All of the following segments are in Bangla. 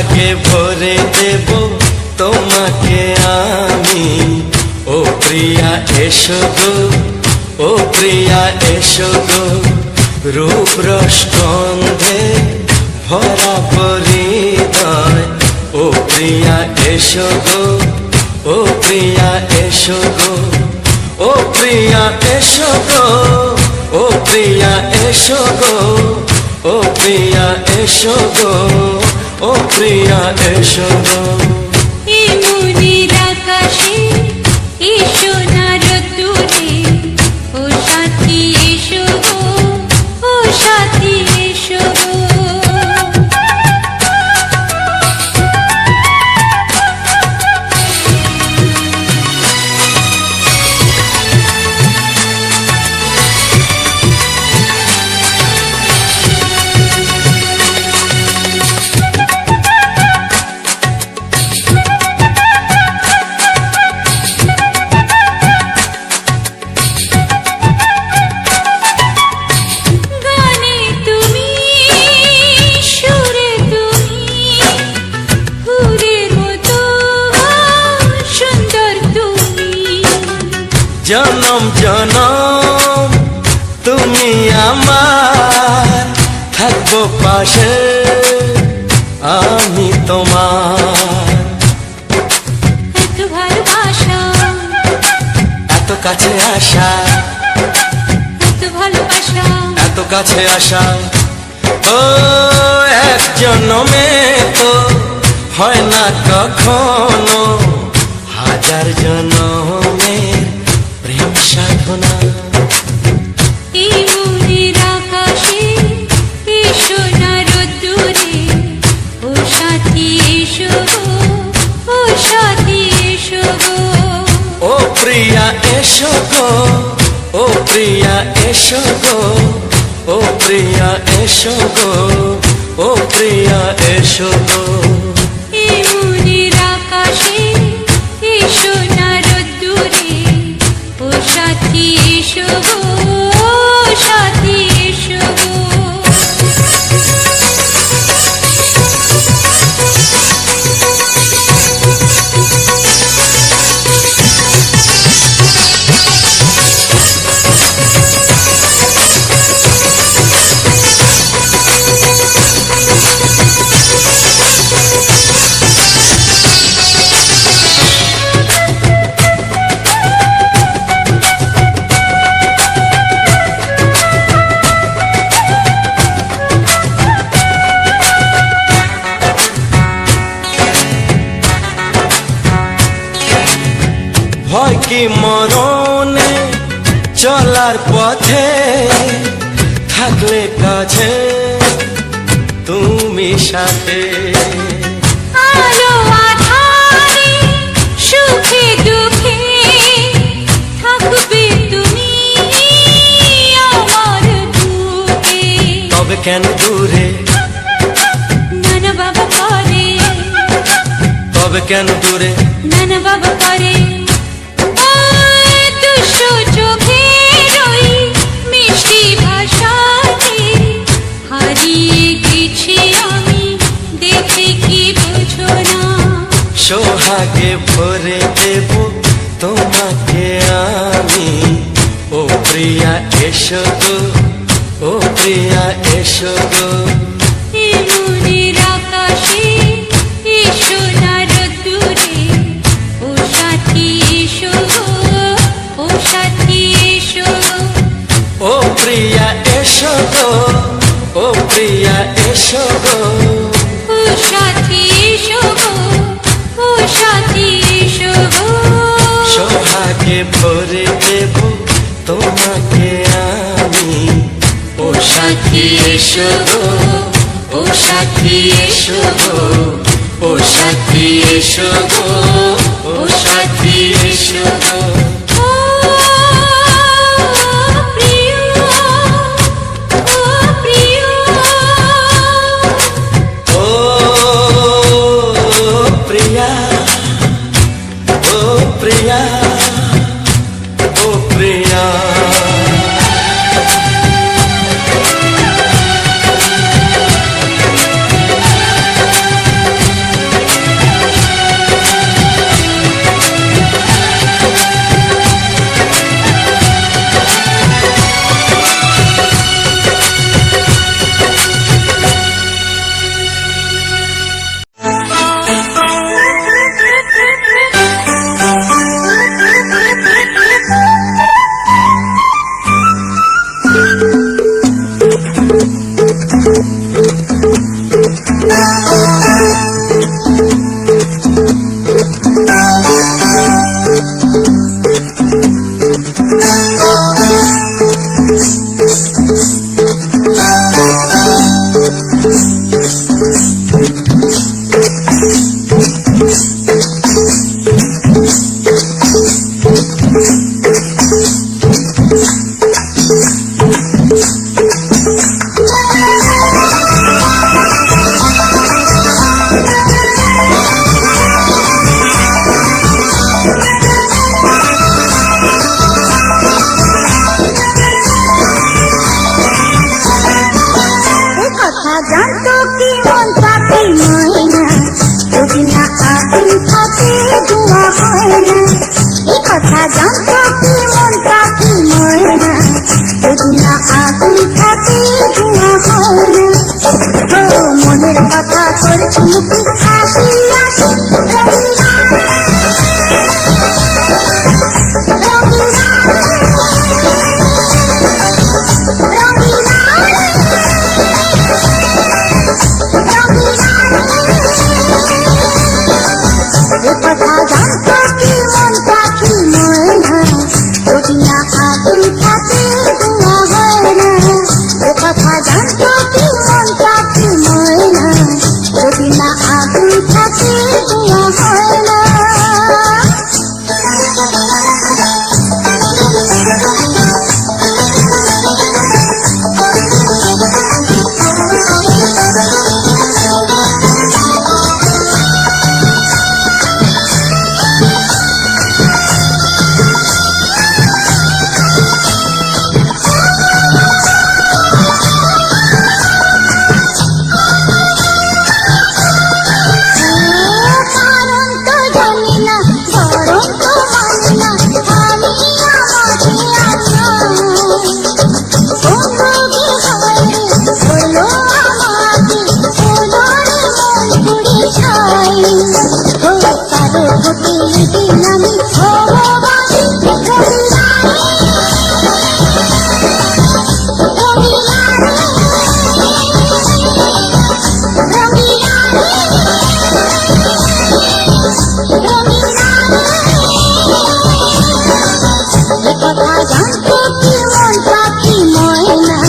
সোহাগে ভরে দেব তোমাকে আমি। ও প্রিয়া এসো গো, ও প্রিয়া এসো গো, রূপ রস গন্ধে ভরা পরিদয়। ও প্রিয়া এসো গো, ও প্রিয়া এসো গো, ও প্রিয়া এসো গো, ও প্রিয়া এসো গো, ও প্রিয়া এসো গো, ও প্রিয়া এসো গো। এই মনের আকাশে এসো না রোদ্দুরে, ও সাথী এসো গো, ও সাথী এসো গো। জনম জনম তুমি আমার, থাকবো পাশে আমি তোমার। এত ভালোবাসা, এত কাছে আসা, এত ভালোবাসা, এত কাছে আসা। ও এক জন্মে তো হয় না কখনো, হাজার জন্মের প্রেম সাধনা। এই মনের আকাশে এসো না রোদ্দুরে, ও সাথী এসো গো, ও সাথী এসো গো। ও প্রিয়া এসো গো, ও প্রিয়া এসো গো, ও প্রিয়া এসো গো, ও প্রিয়া এসো গো। এই মনের আকাশে এসো না রোদ্দুরে, ও সাথী এসো গো, ও সাথী এসো গো। ভয় কি মরণে চলার পথে, থাকলে কাছে তুমি সাথে। আলো আঁধারে সুখে দুঃখে থাকবে তুমি আমার বুকে। তবে কেন দূরে, নানা বাবা করে, তবে কেন দূরে, নানা বাবা করে। দুশো চোখের ওই মিষ্টি ভাষাতে হারিয়ে গেছি আমি, দেখে কি বুঝো না। সোহাগে ভরে দেব তোমাকে আমি। ও প্রিয়া এসো গো, ও প্রিয়া এসো গো। এই মনের আকাশে এসো না রোদ্দুরে, ও সাথী এসো গো, ও সাথী এসো গো। ও প্রিয়া এসো গো, ও প্রিয়া এসো গো, ও সাথী এসো গো, ও সাথী এসো গো। সোহাগে ভরে দেব তোমাকে আমি। ও সাথী এসো গো, ও সাথী এসো গো, ও সাথী এসো গো, ও সাথী এসো গো। ও প্রিয়, ও প্রিয়, ও প্রিয়া, ও প্রিয়া, ও প্রিয়া। জানতো কি মন পাখি ময়না, যদি না আগুন থাকে ধোঁয়া হয় না। এই কথা জানতো কি মন পাখি ময়না, যদি না আগুন থাকে ধোঁয়া হয় না। ও মনের কথা করছি কি হাসি হাসি, রঙিনা রঙিনা কথা জানতো কি মন পাখি ময়না, যদি না আগুন থাকে ধোঁয়া হয় না। কথা জানতো কি মন পাখি ময়না, যদি না আগুন থাকে ধোঁয়া হয় না। কথা জানতো কি মন পাখি ময়না,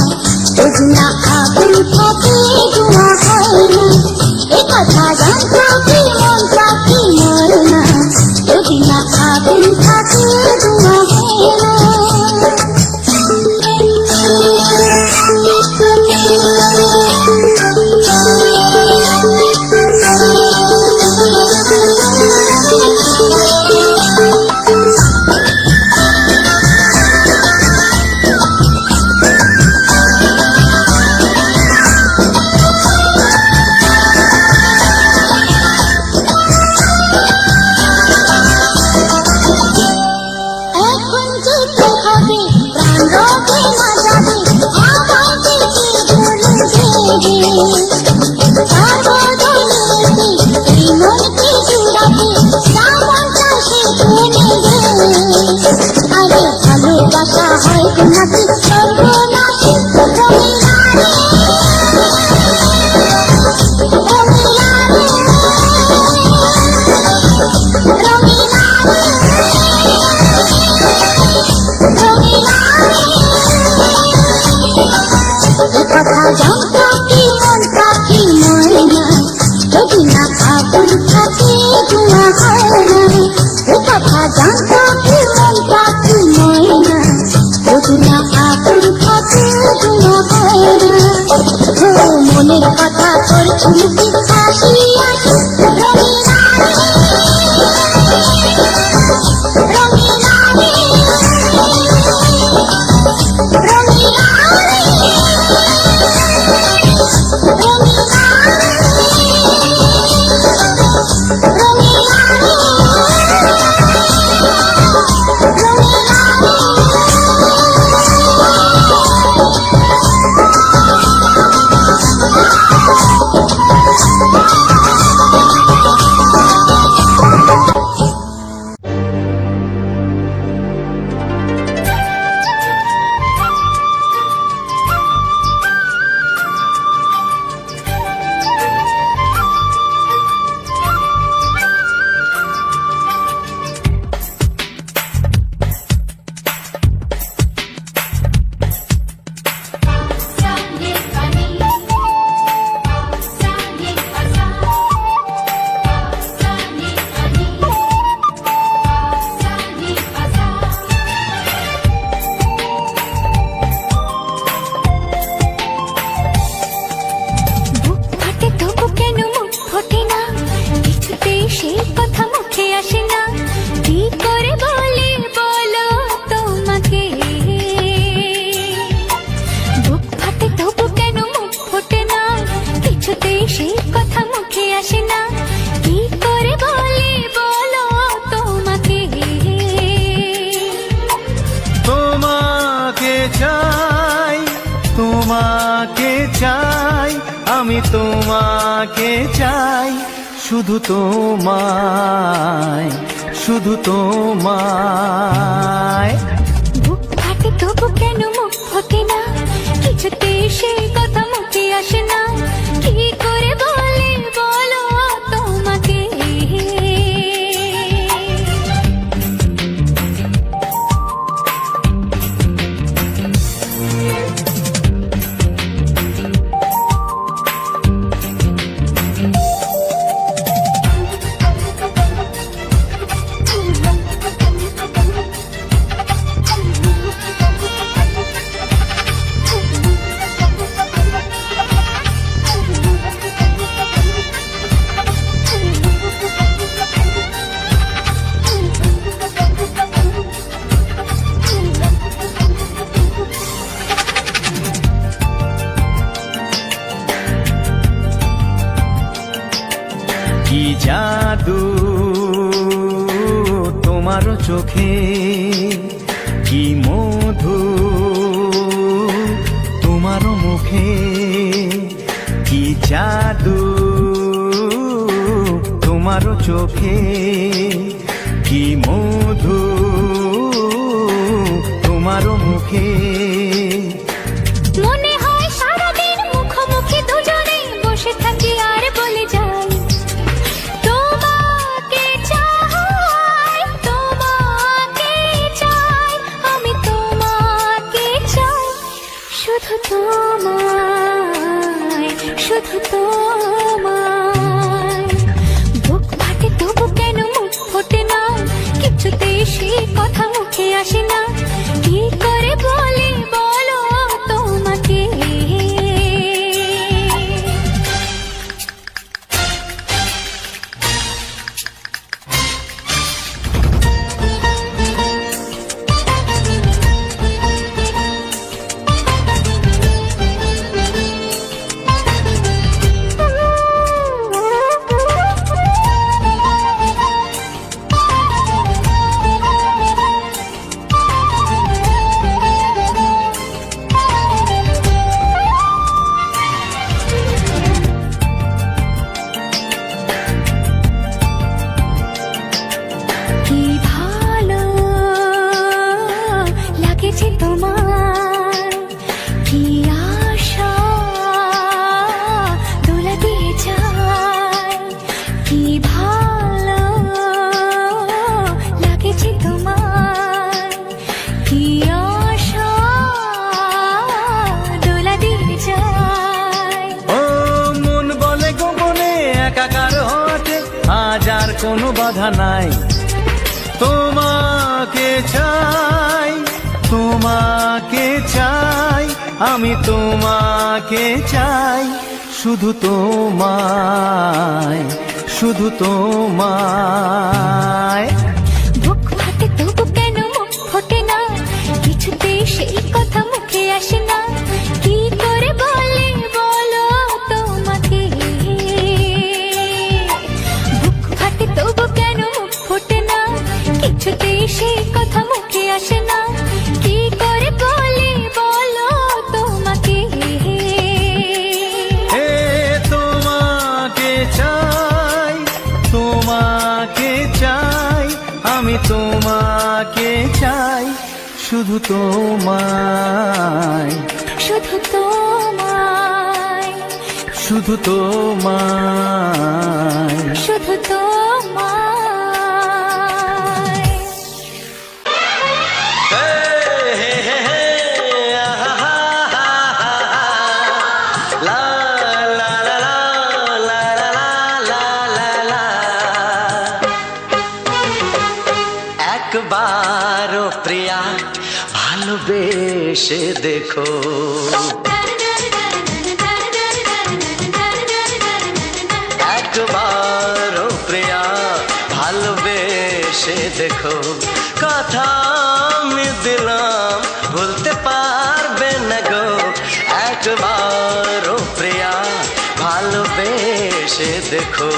যদি না আগুন থাকে ধোঁয়া হয় না। এ কথা জানতো কি মন পাখি ময়না, যদি না আগুন থাকে ধোঁয়া হয় না। এখন যেতে হবে প্রাণ রবে না যাবে, আমাকে কি বলুন দেবে। তার বদলেতে এই মনকে জুড়াবে, শ্রাবণটা সে টেনে দেবে। আরে ভালোবাসা হয় নাকি সর্বনাশী, রঙিনা রে রঙিনা রে রঙিনা কথা জানতো কি মন পাখি ময়না, যদি না আগুন থাকে ধোঁয়া হয় না। কথা জানতো কি মন পাখি ময়না, যদি না আগুন থাকে ধোঁয়া হয় না। ও মনের কথা করছি কি হাসি হাসি, রঙিনা রঙিনা রঙিনা তোমাকে চাই, আমি তোমাকে চাই, শুধু তোমায়, শুধু তোমায়। বুক ফাটে তবু কেন মুখ ফোটে না, কিছুতে সে কথা মুখে আসে না, কি করে বলে বলো তোমাকে। কি জাদু তোমার চোখে, কি মধু তোমার মুখে, কি জাদু তোমার চোখে, কি মধু তোমার মুখে। মনে হয় সারাদিন মুখোমুখি দুজনে বসে থাকি আর বলে যাই, তোমাকে চাই, তোমাকে চাই, আমি তোমাকে চাই, শুধু তোমায়, শুধু তোমায়। বুক ফাটে তবু কেন মুখ ফোটে না, কিছুতে সে কথা মুখে আসে না, কি করে বলে বলো তোমাকে। কি ভালো লাগেছে তোমার, কি আশা দোলা দিয়ে যায়, কি ভালো লাগেছে তোমার, কি আশা দোলা দিয়ে যায়। ও মন বলে গোপনে একাকার হতে, আজ আর কোনো বাধা নাই। তোমাকে চাই, তোমাকে চাই, আমি তোমাকে চাই, শুধু তোমায়, শুধু তোমায়। বুক ফাটে তবু কেন মুখ ফোটে না, কিছুতে সেই কথা মুখে আসে না, কি করে বলে বলো তোমাকে। বুক ফাটে তবু কেন মুখ ফোটে না, কিছুতে সেই কথা মুখে আসে না, কি করে বলে বলো তোমাকে। হে তোমাকে চাই, তোমাকে চাই, আমি তোমাকে চাই, শুধু তোমায়, শুধু তোমায়, শুধু তোমায়। শুধু তোমায়। হে, হে, হে, হে, আহা, হা, হা, হা, হা। লা, লা, লা, লা, লা, লা, লা, লা, লা। একবার ও প্রিয়া ভালোবেসে দেখো, একবার ও প্রিয়া ভালোবেসে দেখো, কথা আমি দিলাম ভুলতে পারবে না গো। একবার ও প্রিয়া ভালোবেসে দেখো।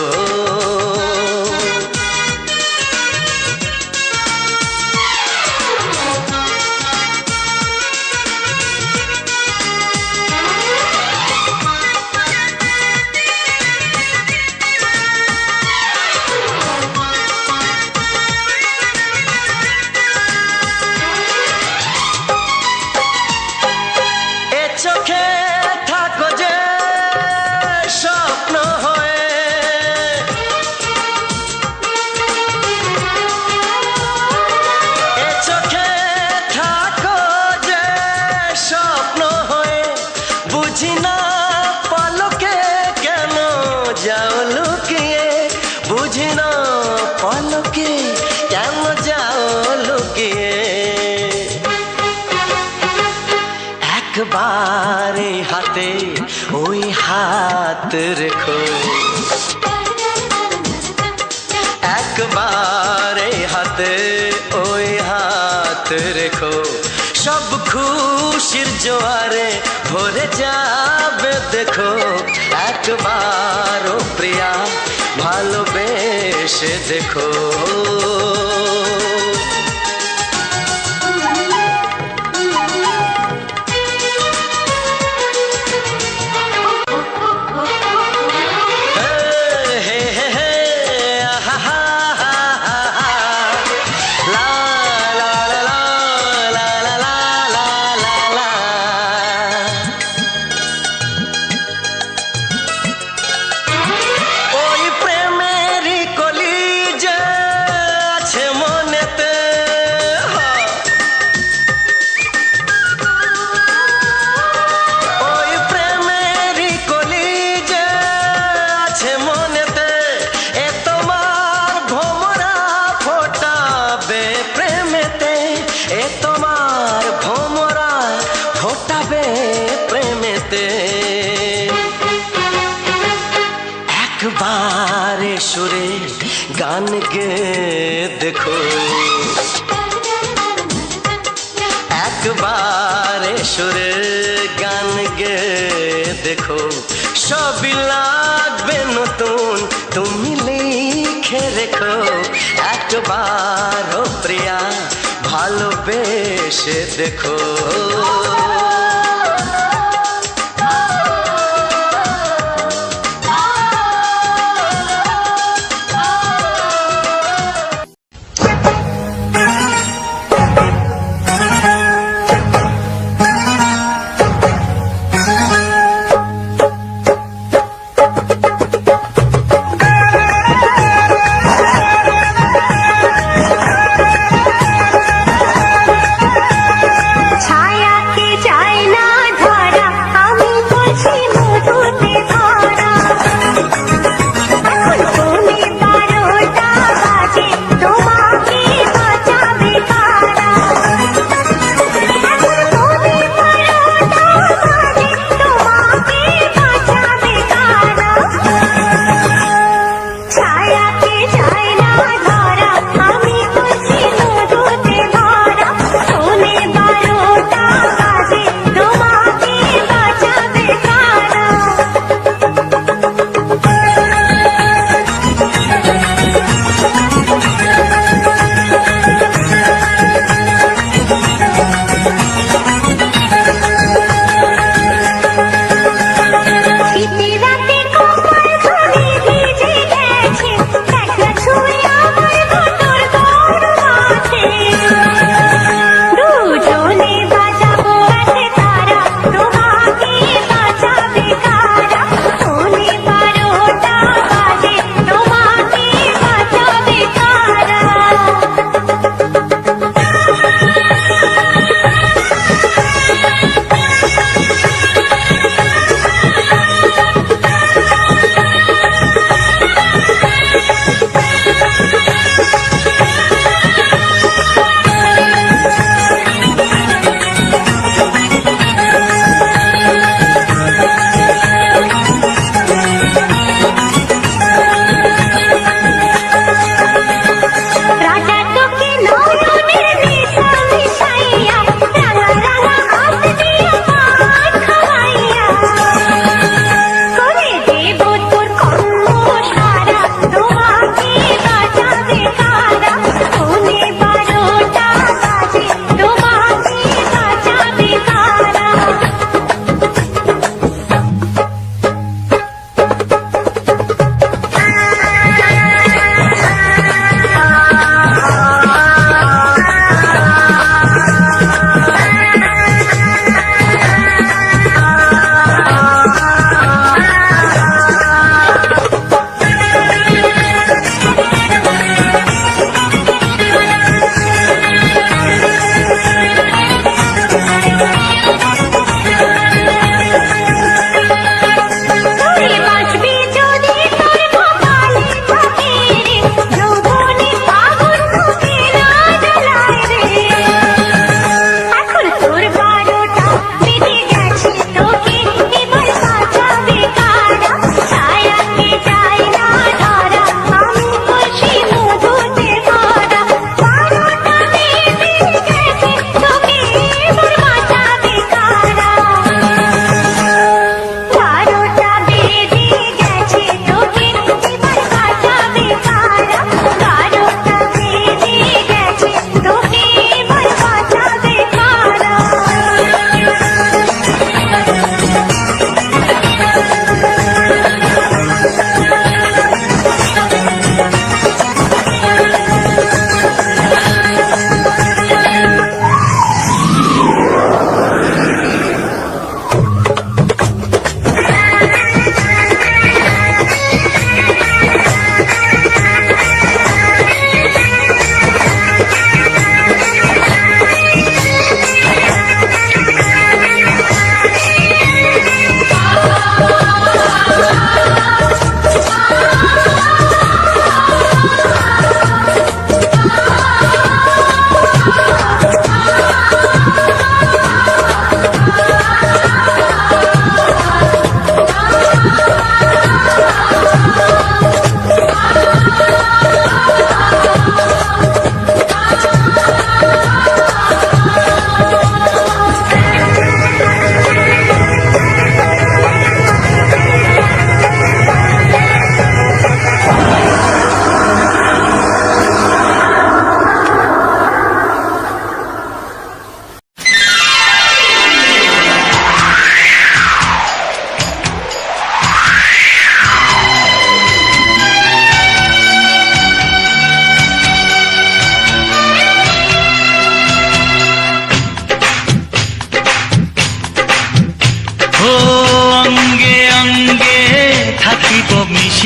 হাত রেখো, একবার এই হাতে ওই হাত রেখো, সব খুশির জোয়ারে ভরে যাবে দেখো। একবার ও প্রিয়া ভালোবেসে দেখো। একবারে সুরে গান গে দেখো, একবারে সুরে গান গে দেখো, সবই লাগবে নতুন তুমি লিখে রেখো। একবার ও প্রিয়া ভালোবেসে দেখো। ছায়া কি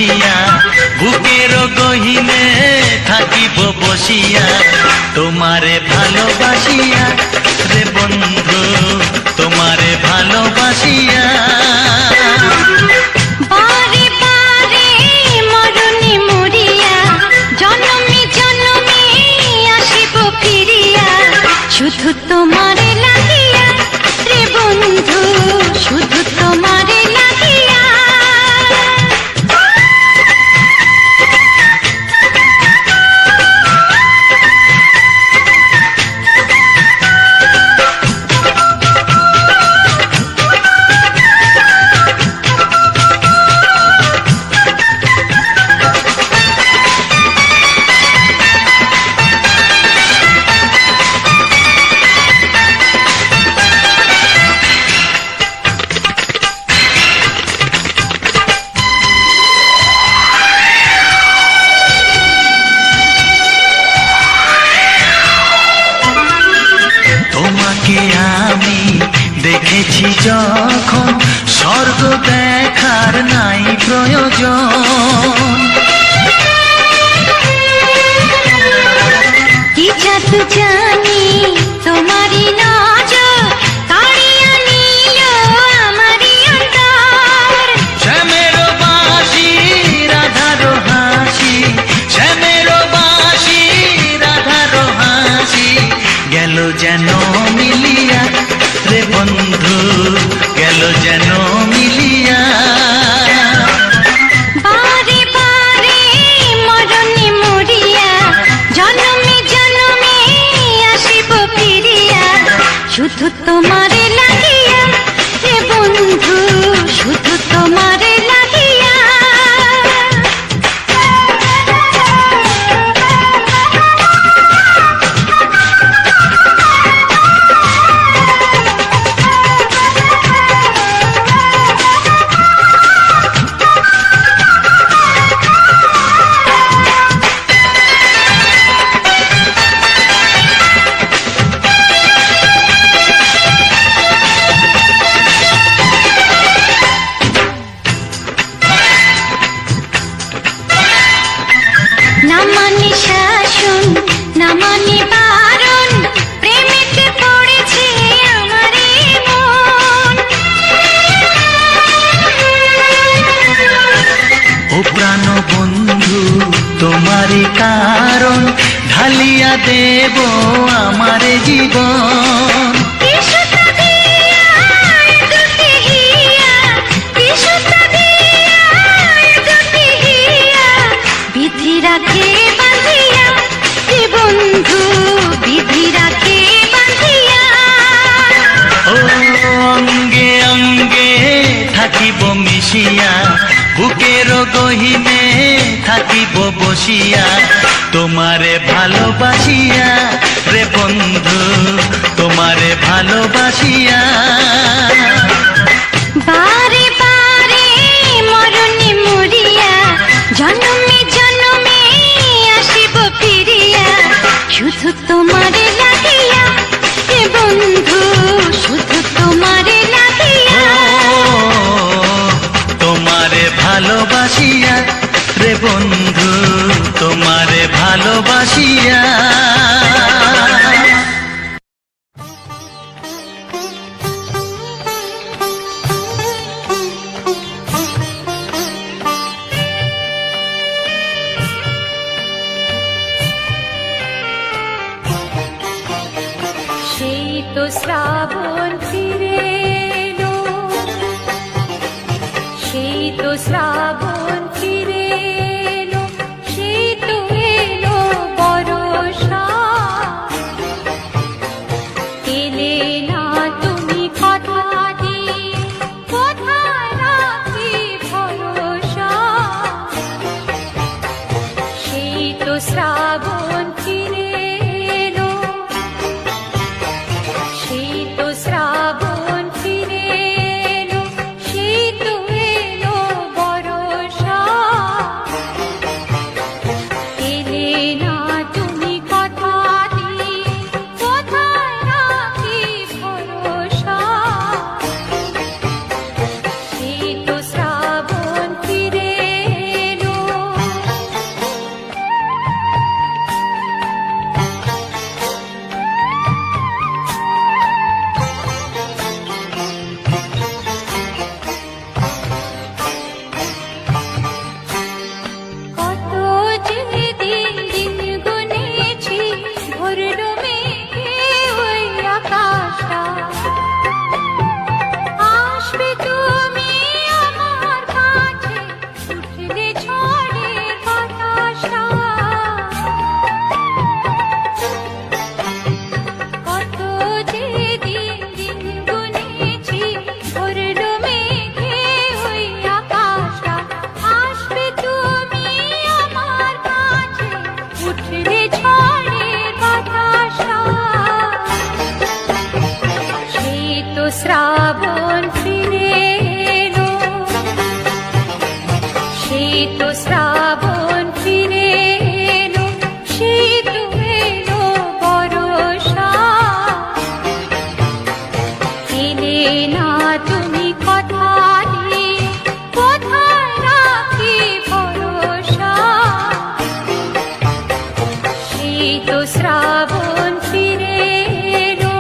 মিশিয়া বুকের গহিনে থাকিব বসিয়া তোমারে ভালোবাসিয়া রে বন্ধু তোমারে ভালোবাসিয়া বারে বারে মরণে মরিয়া জনমে জনমে আসিব ফিরিয়া শুধু তোমারে লাগিয়া রে বন্ধু শুধু তোমারে লাগিয়া তোমাকে আমি দেখেছি যখন স্বর্গ দেখার নাই প্রয়োজন কি জাদু জানি তোমারই নজর কাড়িয়া নিল আমারই অন্তর শ্যামের বাঁশি রাধার হাসি শ্যামের বাঁশি রাধার হাসি গেল যেন মিলিয়া রে বন্ধু গেল যেন মিলিয়া বারে বারে মরণে মরিয়া জনমে জনমে আসিব ফিরিয়া শুধু তোমারে লাগিয়া হে বন্ধু শুধু তোমারে লাগিয়া না মানে শাসন না মানে বারণ প্রেমেতে পড়েছে আমারে মন ও প্রাণ বন্ধু তোমারই কারণ ঢালিয়া দেব আমারে জীবন কিসুতা দিয়া দুটি হিয়া কিসুতা দিয়া দুটি হিয়া বিধি রাখে বাঁধিয়া হে বন্ধু বিধি রাখে বাঁধিয়া ও অঙ্গে অঙ্গে থাকিব মিশিয়া বুকের গহিনে থাকিব বসিয়া তোমারে ভালোবাসিয়া রে বন্ধু তোমারে ভালোবাসিয়া বারে বারে মরণে মরিয়া জনমে জনমে আসিব ফিরিয়া শুধু তোমারে লাগিয়া হে বন্ধু শুধু তোমারে লাগিয়া তোমারে ভালোবাসিয়া রে বন্ধু তোমারে ভালোবাসিয়া সেই তো শ্রাবণ ফিরে এলো সেই তো শ্রাবণ ফিরে এলো সেই তো এলো বর্ষা এলে না তুমি কথা দিয়ে কোথায় রাখি ভরসা সেই তো শ্রাবণ ফিরে এলো সেই তো শ্রাবণ ফিরে এলো সেই তো এলো বর্ষা শীত শ্রাবণ ফিরে এলো, শীত এলো বরষা। এলে না তুমি কথা দিয়ে, কোথায় রাখি ভরসা। শীত শ্রাবণ ফিরে এলো।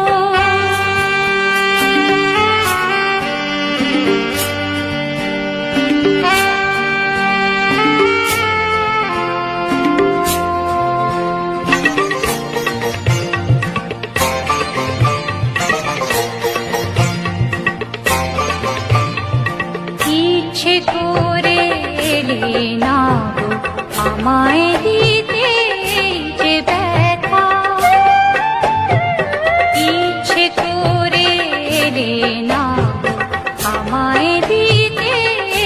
ইচ্ছে করে এলে না গো আমায় দিতে এই যে ব্যথা। ইচ্ছে করে এলে না গো আমায় দিতে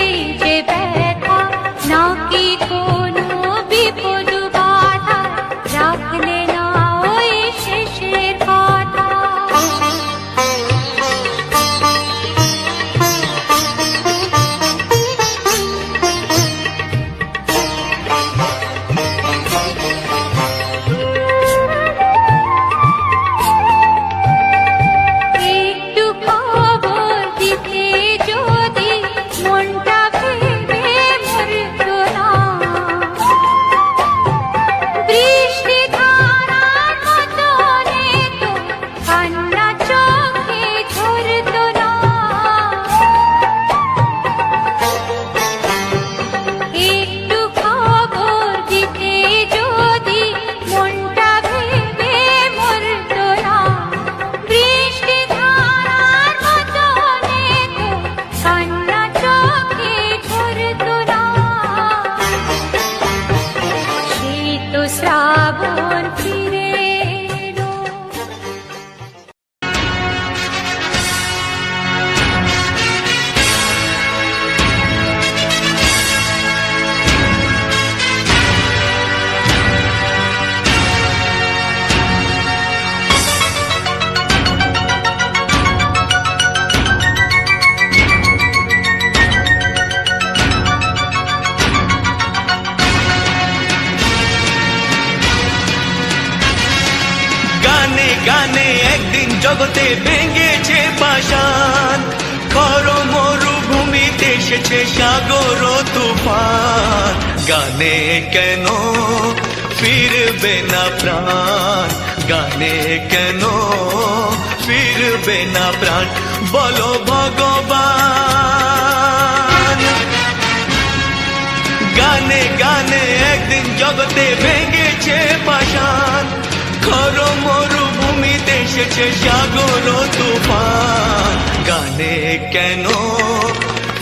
এই যে ব্যথা। নাকি কোনো বিপদ বাধা রাখলে না ওই শেষের কথা। একটু খবর দিতে যদি মনটা ভেবে মরতো না। বৃষ্টি ধারার মতো তো কান্না চোখে ঝরতো না। একটু খবর দিতে যদি মনটা ভেবে মরতো না। বৃষ্টি ধারার মতো তো কান্না চোখে ঝরতো না। শীত শ্রাবণ ফিরে এলো। গানে গানে একদিন জগতে ভেঙেছে পাষাণ, খর মরুভূমিতে এসেছে সাগর তুফান। গানে কেন ফিরবে না প্রাণ, গানে কেন ফিরবে না প্রাণ, বলো ভগবান। গানে গানে একদিন জগতে ভেঙেছে পাষাণ, খর মরুভূমিতে এসেছে সাগর তুফান। গানে কেন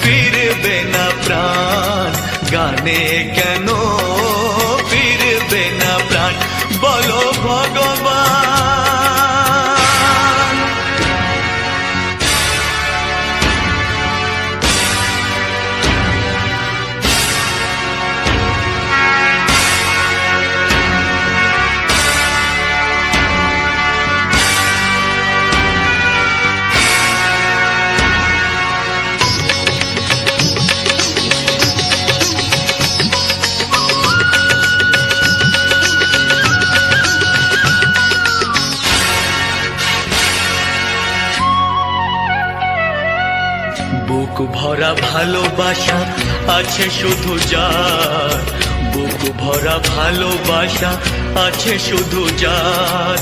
ফিরবে না প্রাণ, গানে কেন ফিরবে না প্রাণ, বলো ভগবান। বুক ভরা ভালোবাসা আছে শুধু যার, বুক ভরা ভালোবাসা আছে শুধু যার।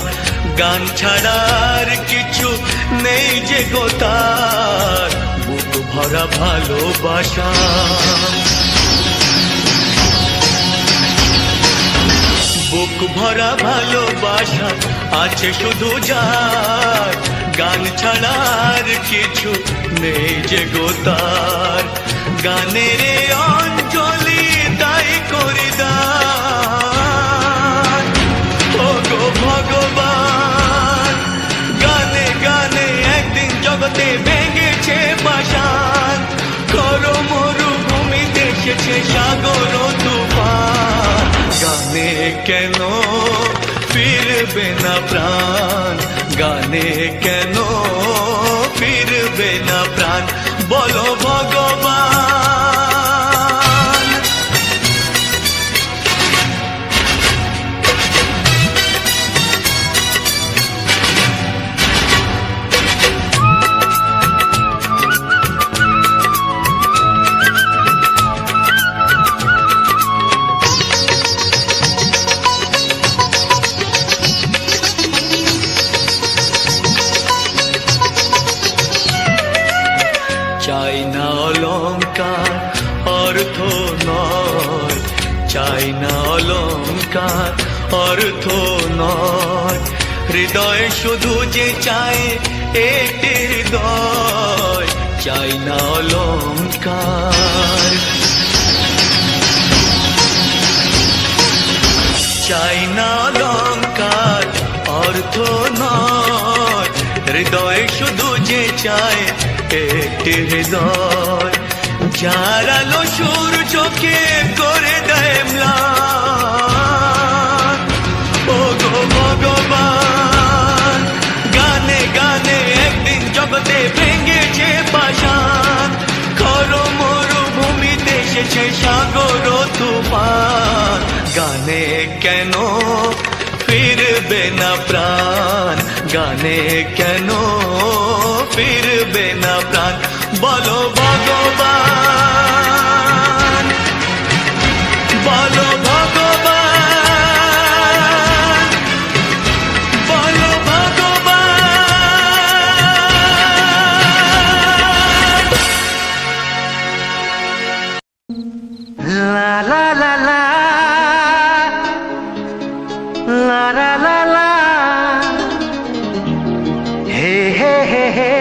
গান ছাড়ার কিছু নেই যে গো তার, বুক ভরা ভালোবাসা। বুক ভরা ভালোবাসা আছে শুধু যার, গান ছাড়ার কিছু নেই যে গো তার। গানের অঞ্জলি তাই করি দান, ও গো ভগবান। গানে গানে একদিন জগতে ভেঙেছে পাষাণ, খর মরুভূমিতে এসেছে সাগর তুফান। গানে কেন ফিরবে না প্রাণ, গানে কেন ফিরবে না প্রাণ, বলো ভগবান। চাই না অলংকার অর্থ নয়, হৃদয় শুধু যে চায় একটি হৃদয়, চাই না অলংকার। চাই না অলংকার অর্থ নয়, হৃদয় শুধু যে চায় একটি হৃদয়, যার আলো সূর্যকে করে দেয় ম্লান। ও গো ভগবান, গানে গানে একদিন জগতে ভেঙেছে পাষাণ, খর মরুভূমিতে এসেছে সাগর তুফান, গানে কেন ফিরবে না প্রাণ, গানে কেন ফিরবে না প্রাণ, বলো ভগবান, বলো ভগবান, বলো ভগবান। লা লা লা লা la la la la, hey hey hey hey,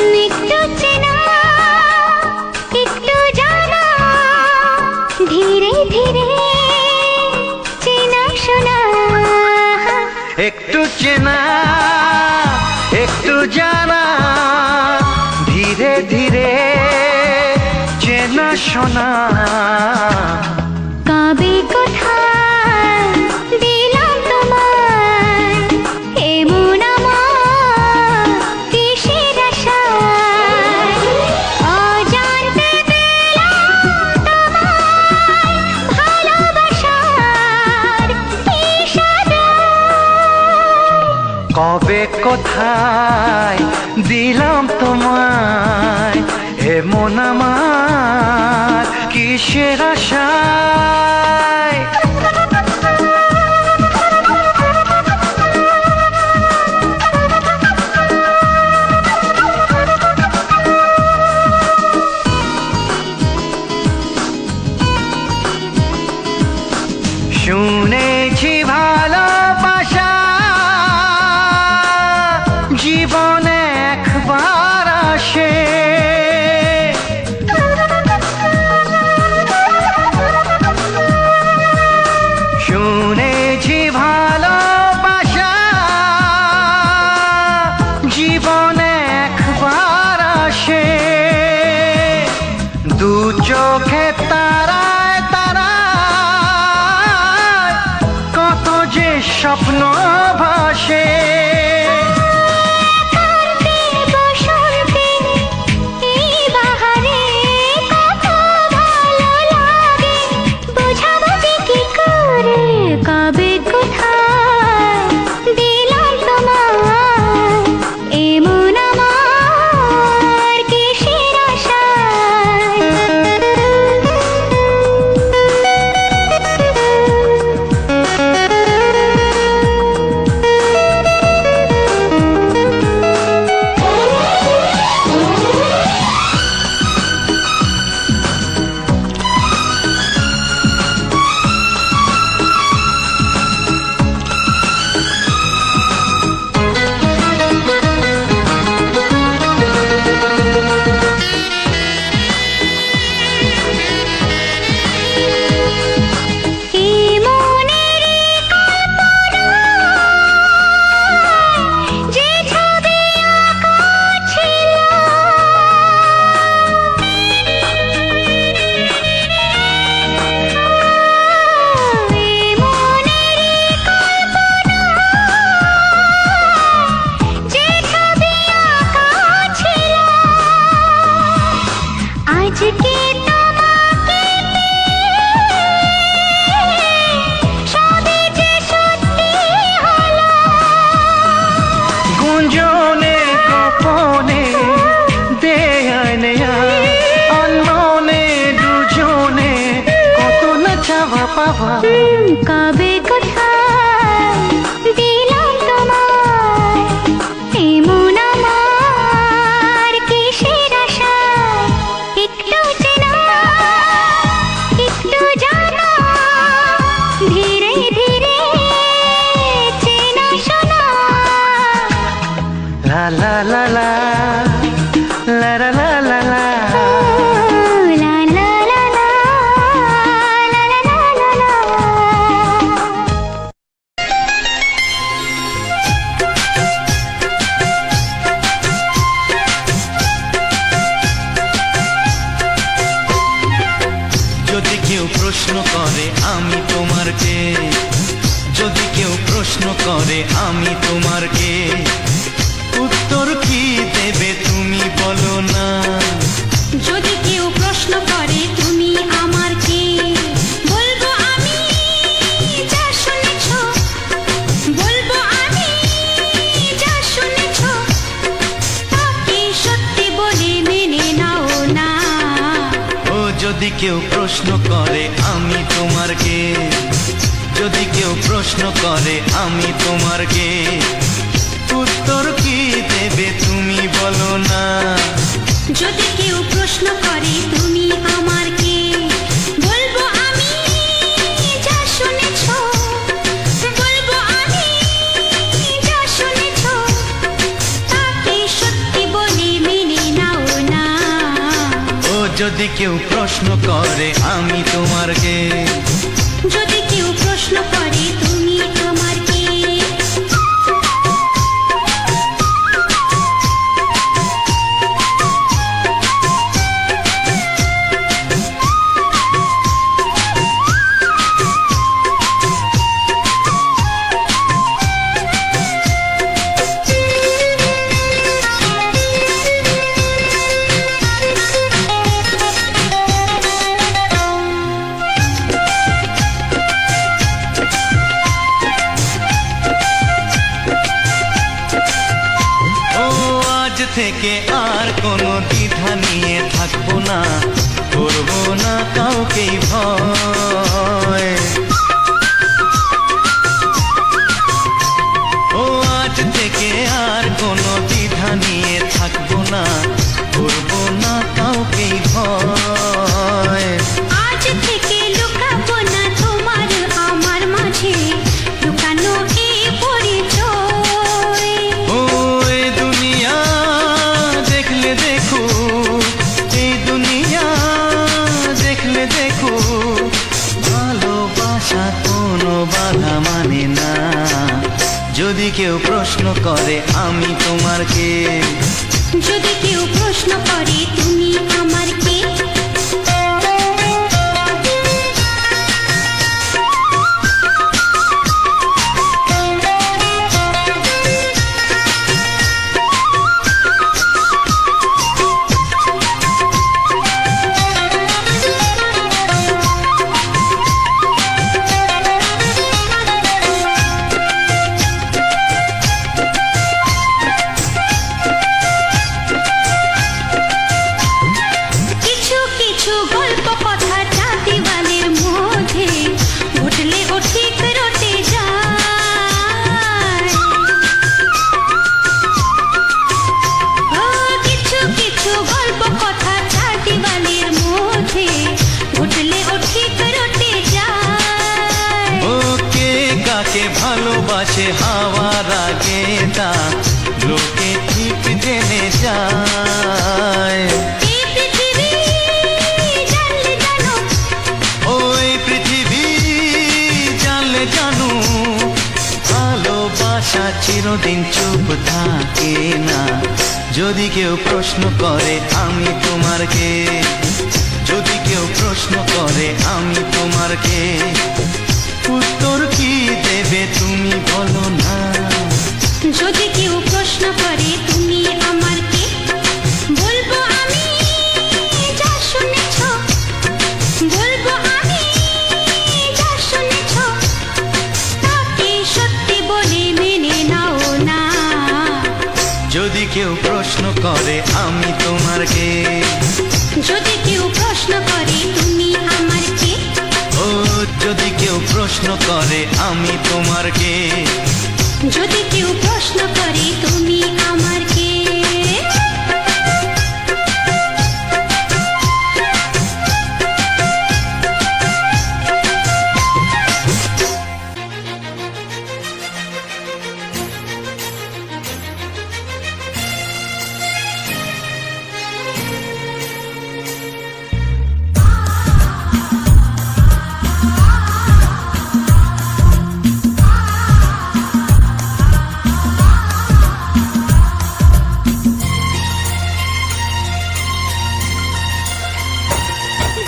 একটু চেনা একটু জানা, ধীরে ধীরে চেনা শোনা, একটু চেনা একটু জানা, ধীরে ধীরে চেনা শোনা, কবে কোথায় দিলাম তোমায় এমন আমার কিসের আশায়, অজান্তে পেলাম তোমায় ভালোবাসার ইশারায়। কবে কোথায় দিলাম তোমায় এমন আমার কিসের আশায়। শুনেছি ভালোবাসা জীবনে একবার আসে, শুনেছি ভালোবাসা জীবনে একবার আসে, দু চোখে তারায় তারায় কত যে স্বপ্ন ভাসে, কবে কোথায় দিলাম তোমায় এমন আমার কিসের আশায়। বাবা কবে কোথায় দিলাম তোমায় এমন আমার কিসের আশায় একটু চেনা একটু জানা ধীরে ধীরে চেনা শোনা লা লা লা লা লা লা লা লা লা। লা লা লা লা লা লা লা লা লা। যদি কেউ প্রশ্ন করে আমি তোমার কে, যদি কেউ প্রশ্ন করে আমি তোমার কে, উত্তর কি দেবে তুমি বলো না। যদি কেউ প্রশ্ন করে তুমি আমার কে, বলবো আমি যা শুনেছ, বলবো আমি যা শুনেছ, তাকে সত্যি বলে মেনে নাও না। ও যদি কেউ প্রশ্ন করে আমি তোমার কে, যদি কেউ প্রশ্ন করে আমি তোমার কে, উত্তর কি দেবে তুমি বলো না। যদি কেউ প্রশ্ন করে তুমি আমার কে, বলবো আমি যা শুনেছ, বলবো আমি যা শুনেছ, তাকে সত্যি বলে মেনে নাও না। ও যদি কেউ প্রশ্ন করে আমি তোমার কে, যদি কেউ প্রশ্ন করে তুমি আমার কে। থেকে আর কোনো দ্বিধা নিয়ে থাকবো না, করবো না কাউকেই ভয়। ও আজ থেকে আর কোনো দ্বিধা নিয়ে থাকবো না, করবো না কাউকেই ভয়। আজ থেকে লুকাবো না তোমার আমার মাঝে লুকানো এই পরিচয়। ও এই দুনিয়া দেখলে দেখো, এই দুনিয়া দেখলে দেখো, ভালোবাসা কোনো বাধা মানে না। যদি কেউ প্রশ্ন করে আমি তোমার কে, যদি কেউ প্রশ্ন করে তুমি আমার কে। কিছু কিছু গল্প কথা জাতিওয়ালের মধ্যে ঘটলে ও ঠিক রটে যায়। ও কিছু কিছু গল্প কথা জাতিওয়ালের মধ্যে ঘটলে ও ঠিক রটে যায়। ও কে কাকে ভালোবাসে হাওয়ার আগে তা লোকে ঠিক জেনে যায়। এই পৃথিবী জানলে জানো, ওই পৃথিবী জানলে জানো, ভালোবাসা চিরদিন চুপ থাকে না। যদি কেউ প্রশ্ন করে আমি তোমার কে, যদি কেউ প্রশ্ন করে আমি তোমার কে, উত্তর কি দেবে তুমি বলো না। যদি কেউ প্রশ্ন করে তুমি আমার কে, বলবো আমি যা শুনেছ, বলবো আমি যা শুনেছ, তাকে সত্যি বলে মেনে নাও না। যদি কেউ প্রশ্ন করে আমি তোমার কে, যদি কেউ প্রশ্ন করে তুমি আমার কে, ও যদি প্রশ্ন করে আমি তোমার কে, যদি কেউ প্রশ্ন করে তুমি আমার কে।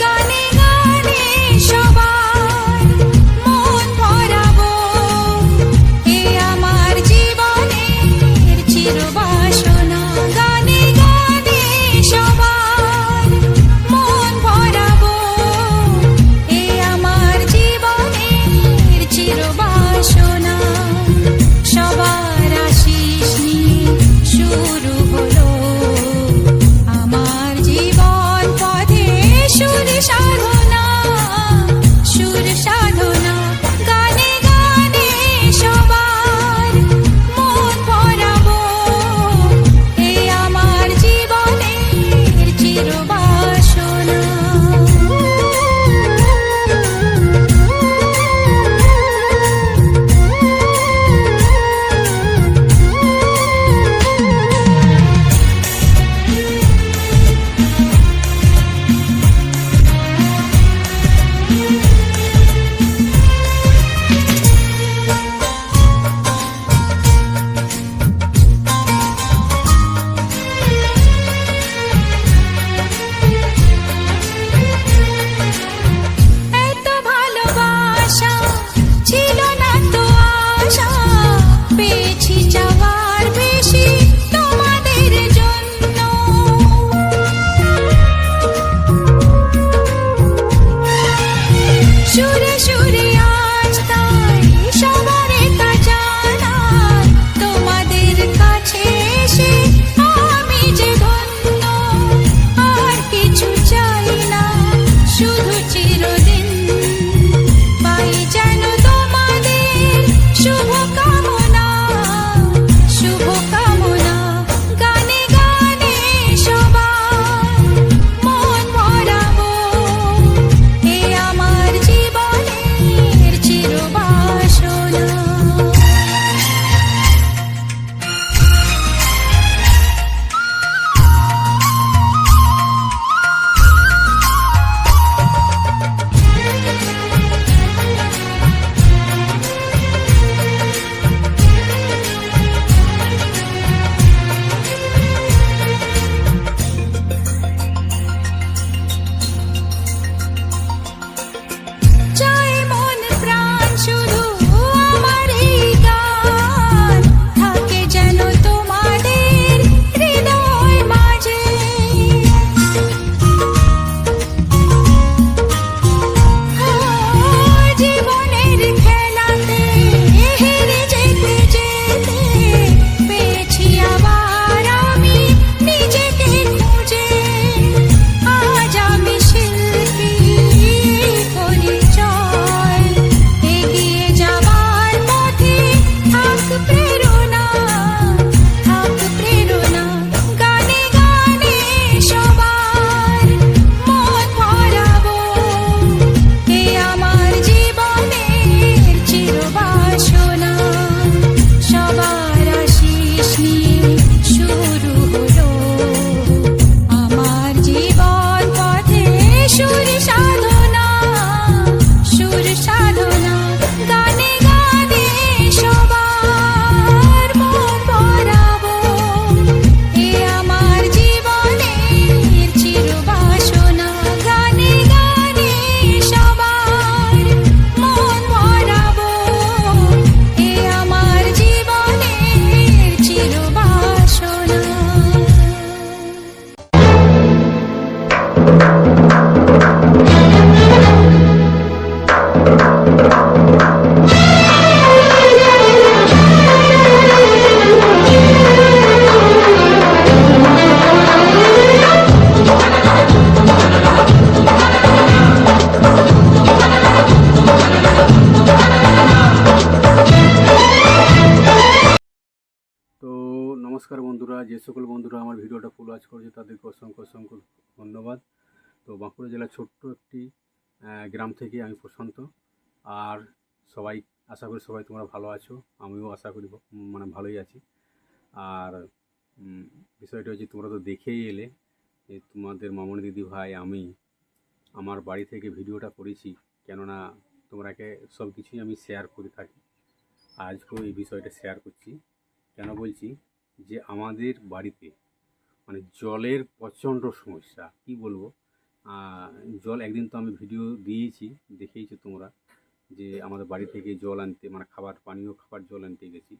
গানে গানে সবার মন ভরাবো, এ আমার জীবনের চিরবাসনা। গানে গানে সবার মন ভরাবো, এ আমার জীবনের চিরবাসনা। সবার আশিস নিয়ে শুরু হলো আমার জীবন পথে সুর সাধনা, সুর সাধনা। গানে গানে সবার মন ভরাবো, এ আমার জীবনের চিরবাসনা। এত ভালোবাসা ছিল না তো আশা, পেয়েছি যাওয়ার বেশি তোমাদের জন্য। সুরে সুরে আজ তাই সবার তা জানা, তোমাদের কাছে এসে আমি যে ধন্য। আর কিছু চাই না, শুধু চিরদিন পাই যেন তোমাদের শুভ কামনা, শুভ কামনা। গানে গানে সবার মন ভরাবো, এ আমার জীবনের চিরবাসনা। চাই মন প্রাণ শুধু আমার এই গান, থাকে যেন তোমাদের হৃদয় মাঝে। জীবনের খেলাতে হেরে যেতে যেতে পেয়েছি আবার আমি নিজেকে খুঁজে। আজ আমি শিল্পী পরিচয়, এগিয়ে যাবার পথে থাক প্রেরণা, থাক প্রেরণা। গানে গানে সবার মন ভরাবো, এ আমার জীবনের চিরবাসনা। সবার আশিস নিয়ে শুরু হলো আমার জীবন পথে সুর সাধনা, সুর সাধনা। গানে গানে সবার মন ভরাবো, এ আমার জীবনের চিরবাসনা। গানে গানে সবার মন ভরাবো, এ আমার জীবনের চিরবাসনা। নমস্কার বন্ধুরা, যে সকল বন্ধুরা আমার ভিডিওটা ফুল ওয়াচ করেছে তাদেরকে অসংখ্য অসংখ্য ধন্যবাদ। তো বাঁকুড়া জেলার ছোট্ট একটি গ্রাম থেকে আমি প্রশান্ত। আর সবাই আশা করি সবাই তোমরা ভালো আছো, আমিও আশা করি মানে ভালোই আছি। আর বিষয়টা হচ্ছে তোমরা তো দেখেই এলে যে তোমাদের মামনি দিদি ভাই আমি আমার বাড়ি থেকে ভিডিওটা করেছি, কেননা তোমরাকে সব কিছুই আমি শেয়ার করে থাকি। আজকেও এই বিষয়টা শেয়ার করছি। কেন বলছি যে আমাদের বাড়িতে মানে জলের প্রচণ্ড সমস্যা, কি বলবো। জল একদিন তো আমি ভিডিও দিয়েছি, দেখেইছো তোমরা, যে আমাদের বাড়ি থেকে জল আনতে মানে পানীয় খাবার জল আনতে গেছি।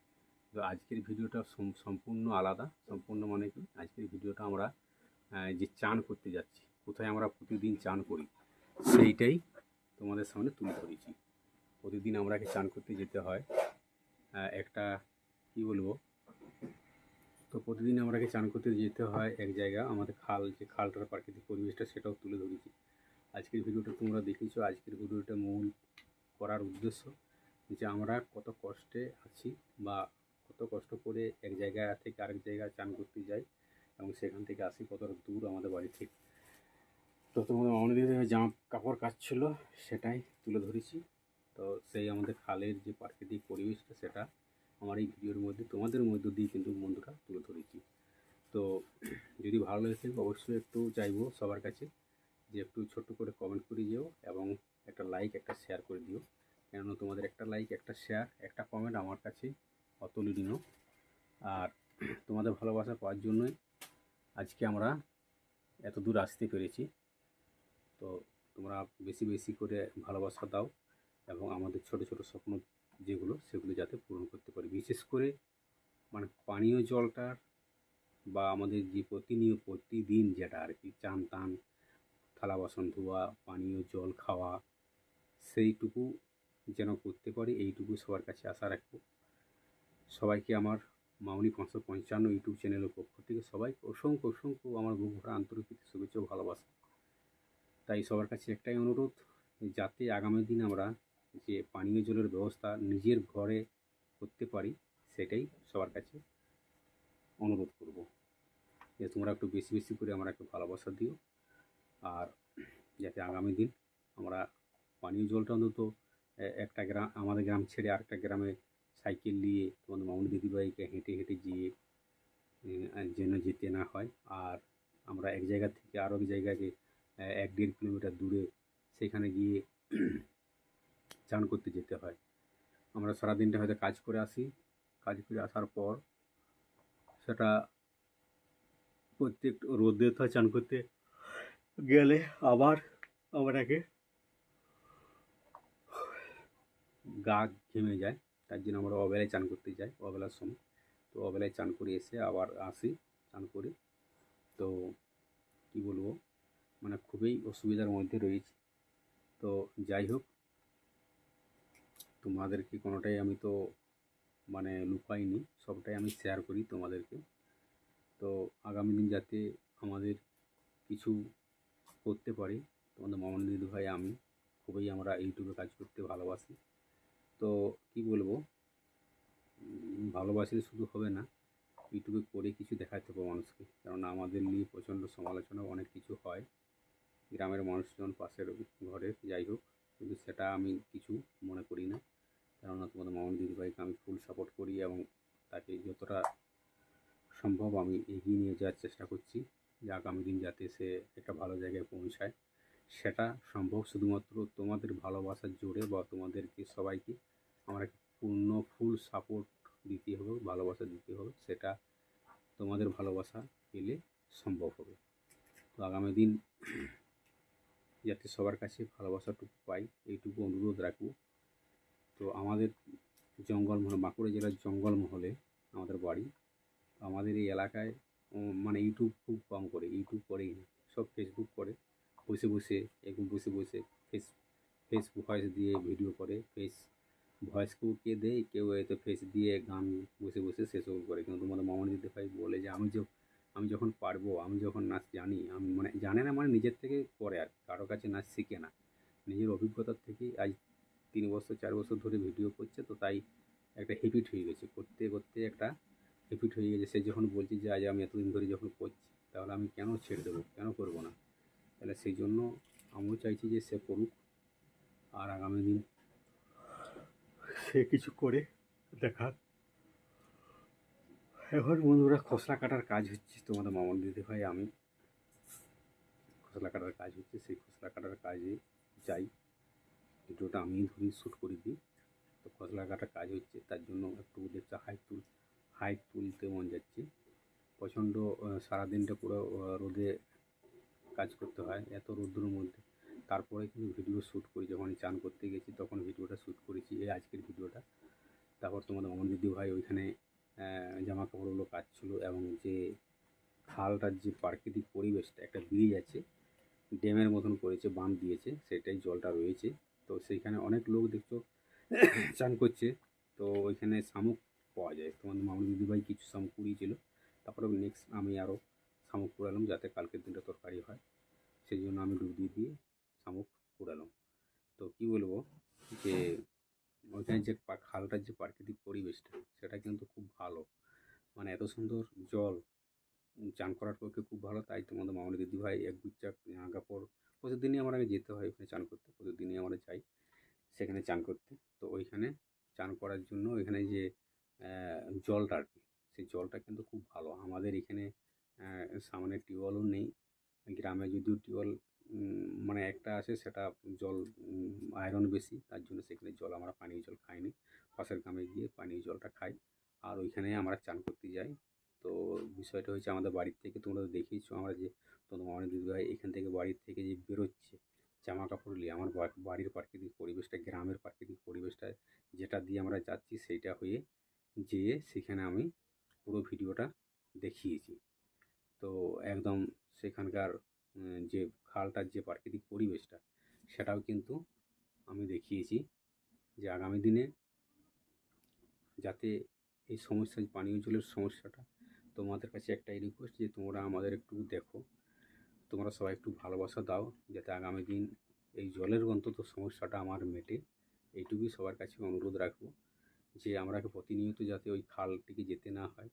তো আজকের ভিডিওটা সম্পূর্ণ আলাদা। সম্পূর্ণ মানে কি, আজকের ভিডিওটা আমরা যে চান করতে যাচ্ছি, কোথায় আমরা প্রতিদিন চান করি, সেইটাই তোমাদের সামনে তুলে ধরেছি। প্রতিদিন আমরাকে চান করতে যেতে হয় একটা, কি বলবো, তো প্রতিদিন আমরাকে চান করতে যেতে হয় এক জায়গা, আমাদের খাল, যে খালটার প্রাকৃতিক পরিবেশটা সেটাও তুলে ধরেছি। আজকের ভিডিওটা তোমরা দেখেছো। আজকের ভিডিওটা মূল করার উদ্দেশ্য যে আমরা কত কষ্টে আছি বা কত কষ্ট করে এক জায়গা থেকে আরেক জায়গায় চান করতে যাই এবং সেখান থেকে আসি কতটা দূর আমাদের বাড়ি থেকে। তো তোমাদের মামনি জামা কাপড় কাচছিল, সেটাই তুলে ধরেছি। তো সেই আমাদের খালের যে প্রাকৃতিক পরিবেশটা সেটা আমার এই ভিডিওর মধ্যে তোমাদের মধ্য দিয়ে কিন্তু বন্ধুরা তুলে ধরেছি। তো যদি ভালো লেগে থাকে অবশ্যই একটু চাইবো সবার কাছে যে একটু ছোট্ট করে কমেন্ট করে দিও এবং একটা লাইক একটা শেয়ার করে দিও, কেননা তোমাদের একটা লাইক একটা শেয়ার একটা কমেন্ট আমার কাছে অতুলনীয়। আর তোমাদের ভালোবাসা পাওয়ার জন্যই আজকে আমরা এত দূর আসতে পেরেছি। তো তোমরা বেশি বেশি করে ভালোবাসা দাও এবং আমাদের ছোট ছোট স্বপ্ন যেগুলো সেগুলো যাতে পূরণ করতে পারি। বিশেষ করে মানে পানীয় জলটার বা আমাদের যে প্রতিদিন যেটা আর কি চান টান থালা বাসন ধোয়া পানীয় জল খাওয়া, সেইটুকু যেন করতে পারি, এইটুকু সবার কাছে আশা রাখবো। সবাইকে আমার মামনি 555 ইউটিউব চ্যানেলের পক্ষ থেকে সবাইকে অসংখ্য অসংখ্য আমার বুক ভরা আন্তরিক শুভেচ্ছা ও ভালোবাসা। তাই সবার কাছে একটাই অনুরোধ, যাতে আগামী দিন আমরা যে পানীয় জলের ব্যবস্থা নিজের ঘরে করতে পারি, সেটাই সবার কাছে অনুরোধ করব যে তোমরা একটু বেশি বেশি করে আমরা একটু ভালোবাসা দিও। আর যাতে আগামী দিন আমরা পানীয় জলটা অন্তত একটা গ্রাম, আমাদের গ্রাম ছেড়ে আরেকটা গ্রামে সাইকেল নিয়ে তোমাদের মামনি দিদিভাইকে হেঁটে হেঁটে গিয়ে যেন যেতে না হয়। আর আমরা এক জায়গা থেকে আরও এক জায়গাকে 1-1.5 কিলোমিটার দূরে সেখানে গিয়ে চান করতে যেতে হয়। আমরা সারাদিনটা হয়তো কাজ করে আসি, কাজ করে আসার পর সেটা প্রত্যেক রোদে তো চান করতে গেলে আবার আমাকে গা ঘেমে যায়, তার জন্য আমরা অবেলায় চান করতে যাই, অবেলার সময়। তো অবেলায় চান করে এসে আবার আসি চান করে। তো কি বলবো, মানে খুবই অসুবিধার মধ্যে রয়েছি। তো যাই হোক, তোমাদেরকে কোনোটাই আমি তো মানে লুকাইনি, সবটাই আমি শেয়ার করি তোমাদেরকে। তো আগামী দিন যাতে আমাদের কিছু করতে পারি, তোমাদের মামনি দিদি ভাই আমি খুবই আমরা ইউটিউবে কাজ করতে ভালোবাসি। তো কি বলবো, ভালোবাসলে শুধু হবে না, ইউটিউবে করে কিছু দেখাতে হবে মানুষকে, কারণ আমাদের নিয়ে প্রচণ্ড সমালোচনা অনেক কিছু হয় গ্রামের মানুষজন পাশের ঘরে, যাই হোক, কিন্তু সেটা আমি কিছু মনে করি না, কেননা তোমাদের মামনি দিদিভাইকে আমি ফুল সাপোর্ট করি এবং তাকে যতটা সম্ভব আমি এগিয়ে নিয়ে যাওয়ার চেষ্টা করছি, যে আগামী দিন যাতে সে একটা ভালো জায়গায় পৌঁছায়। সেটা সম্ভব শুধুমাত্র তোমাদের ভালোবাসার জোরে বা তোমাদেরকে সবাইকে আমরা ফুল সাপোর্ট দিতে হবে, ভালোবাসা দিতে হবে, সেটা তোমাদের ভালোবাসা পেলে সম্ভব হবে। তো আগামী দিন যাতে সবার কাছে ভালোবাসাটুকু পাই, এইটুকু অনুরোধ রাখবো। তো আমাদের জঙ্গলমহল, বাঁকুড়া জেলার জঙ্গলমহলে আমাদের বাড়ি। আমাদের এই এলাকায় মানে ইউটিউব খুব কম করে, ইউটিউব করেই না, সব ফেসবুক করে, বসে বসে এরকম বসে বসে ফেসবুক ভয়েস দিয়ে ভিডিও করে, ভয়েস কেউ দেয়, কেউ হয়তো ফেস দিয়ে গান বসে বসে সেসব করে। কিন্তু তোমাদের মামনি দিদিভাই বলে যে আমি যখন পারবো, আমি যখন নাচ জানি, আমি মানে জানে না মানে নিজের থেকে করে, আর কারো কাছে নাচ শিখে না, নিজের অভিজ্ঞতার থেকেই আজ 3 বছর 4 বছর ধরে ভিডিও করছে। তো তাই একটা হ্যাবিট হয়ে গেছে, করতে করতে একটা রিপিট হয়ে গেছে। সে যখন বলছে যে আজ আমি এতদিন ধরে যখন করছি, তাহলে আমি কেন ছেড়ে দেবো, কেন করবো না? তাহলে সেই জন্য আমিও চাইছি যে সে করুক, আর আগামী দিন সে কিছু করে দেখাক। এখন বন্ধুরা খসলা কাটার কাজ হচ্ছে, তোমাদের মামন দিদি ভাই আমি খসলা কাটার কাজ হচ্ছে, সেই খসলা কাটার কাজে যাই, ভিডিওটা আমি ধরি শ্যুট করে দিই। তো খসলা কাটার কাজ হচ্ছে, তার জন্য একটু দেখতে হাইট তুলতে মন যাচ্ছে। প্রচণ্ড সারাদিনটা পুরো রোদে কাজ করতে হয়, এত রোদ্দুরের মধ্যে। তারপরে কিন্তু ভিডিও শ্যুট করি, যখন চান করতে গেছি তখন ভিডিওটা শ্যুট করেছি, এই আজকের ভিডিওটা। তারপর তোমাদের মামন দিদি ভাই ওইখানে জামা কাপড়গুলো কাচছিল, এবং যে খালটার যে প্রাকৃতিক পরিবেশটা, একটা ব্রিজ আছে, ড্যামের মতন করেছে, বাঁধ দিয়েছে, সেটাই জলটা রয়েছে। তো সেইখানে অনেক লোক দেখছো চান করছে। তো ওইখানে শামুক পাওয়া যায়, তোমাদের মামুন দিদিভাই কিছু শামুক কুড়িয়েছিল। তারপরে নেক্সট আমি আরও শামুক কুড়ালাম, যাতে কালকের দিনটা তরকারি হয়, সেই জন্য আমি ডুব দিয়ে শামুক কুড়ালাম। তো কী বলবো, যে ওইখানে যে খালটার যে প্রাকৃতিক পরিবেশটা, সেটা কিন্তু খুব ভালো, মানে এত সুন্দর জল, চান করার পক্ষে খুব ভালো। তাই তোমাদের মামনি দিদিভাই এক গুচ্ছা জামা কাপড়, প্রতিদিনই আমার আগে যেতে হয় ওখানে চান করতে, প্রতিদিনই আমরা যাই সেখানে চান করতে। তো ওইখানে চান করার জন্য ওইখানে যে জলটা আর কি, সেই জলটা কিন্তু খুব ভালো। আমাদের এখানে সামনে টিউবওয়েলও নেই, গ্রামে যদিও টিউবওয়েল মানে একটা আছে, সেটা জল আয়রন বেশি, তার জন্য সেখানে জল আমরা পানীয় জল খাইনি, পাশের গ্রামে গিয়ে পানীয় জলটা খাই, আর ওইখানে আমরা চান করতে যাই। তো বিষয়টা হচ্ছে, আমাদের বাড়ির থেকে তোমরা দেখিয়েছো, আমরা যে তোমাদের মামনি দিদিভাই এখান থেকে বাড়ির থেকে যে বেরোচ্ছে জামা কাপড় নিয়ে, আমার বাড়ির প্রাকৃতিক পরিবেশটা, গ্রামের প্রাকৃতিক পরিবেশটা যেটা দিয়ে আমরা যাচ্ছি, সেইটা হয়ে যেয়ে সেখানে আমি পুরো ভিডিওটা দেখিয়েছি। তো একদম সেখানকার যে খালটার যে প্রাকৃতিক পরিবেশটা, সেটাও কিন্তু আমি দেখিয়েছি, যে আগামী দিনে যাতে এই সমস্যা, পানীয় জলের সমস্যাটা, তোমাদের কাছে একটাই রিকোয়েস্ট, যে তোমরা আমাদের একটু দেখো, তোমরা সবাই একটু ভালোবাসা দাও, যাতে আগামী দিন এই জলের অন্তত সমস্যাটা আমার মেটে। এইটুকুই সবার কাছে অনুরোধ রাখবো, যে আমরা প্রতিনিয়ত যাতে ওই খালটিকে যেতে না হয়।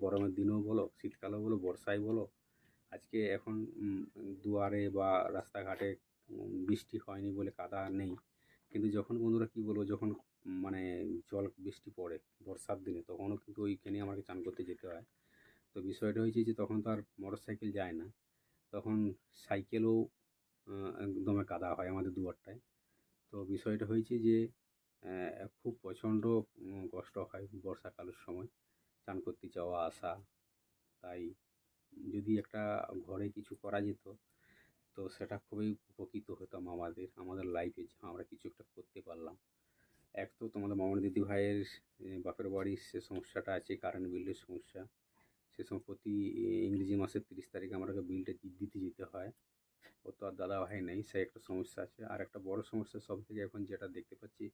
গরমের দিনেও বলো, শীতকালেও বলো, বর্ষায় বলো। আজকে এখন দুয়ারে বা রাস্তাঘাটে বৃষ্টি হয়নি বলে কাদা নেই, কিন্তু যখন বন্ধুরা কী বলবো, যখন মানে জল বৃষ্টি পড়ে বর্ষার দিনে, তখনও কিন্তু ওইখানে আমাকে চান করতে যেতে হয়। তো বিষয়টা হয়েছে যে তখন তো আর মোটর সাইকেল যায় না, তখন সাইকেলও একদমে কাদা হয় আমাদের দুয়ারটায়। তো বিষয়টা হয়েছে যে খুব প্রচণ্ড কষ্ট হয় বর্ষাকালের সময় চান করতে যাওয়া আসা। তাই যদি একটা ঘরে কিছু করা যেত, তো সেটা খুবই উপকৃত হতাম আমাদের লাইফে, যে আমরা কিছু একটা করতে পারলাম। এক তো তোমাদের মামনি দিদি ভাইয়ের বাপের বাড়ির সে সমস্যাটা আছে, কারেন্ট বিলের সমস্যা। সে সময় প্রতি ইংরেজি মাসের 30 তারিখে আমাকে বিলটা দিতে যেতে হয়। ও তো আর দাদা ভাই নেই, সে একটা সমস্যা আছে। আর একটা বড় সমস্যা সব থেকে এখন যেটা দেখতে পাচ্ছি,